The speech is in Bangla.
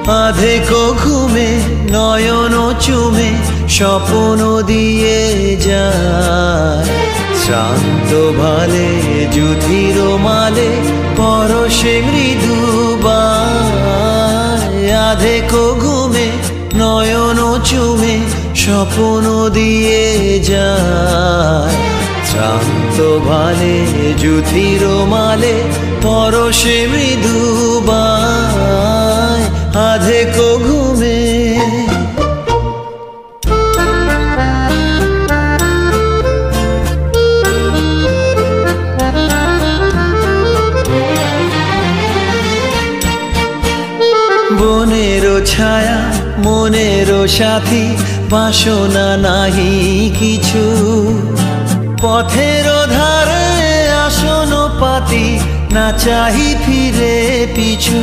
আধেকো ঘুমে নয়ন চুমে স্বপ্ন দিয়ে যায়, শ্রান্ত ভালে যুধির মালে পরশে মৃদু বায়। আধেকো ঘুমে নয়ন চুমে স্বপ্ন দিয়ে যায়, শ্রান্ত ভালে যুধির মালে পরশে মৃদু বায়। আধেকো ঘুমে বনেরও ছায়া মনেরও সাথী, বাসনা নাহি কিছু, পথের ধারে আসন পাতি না চাহি ফিরে পিছু।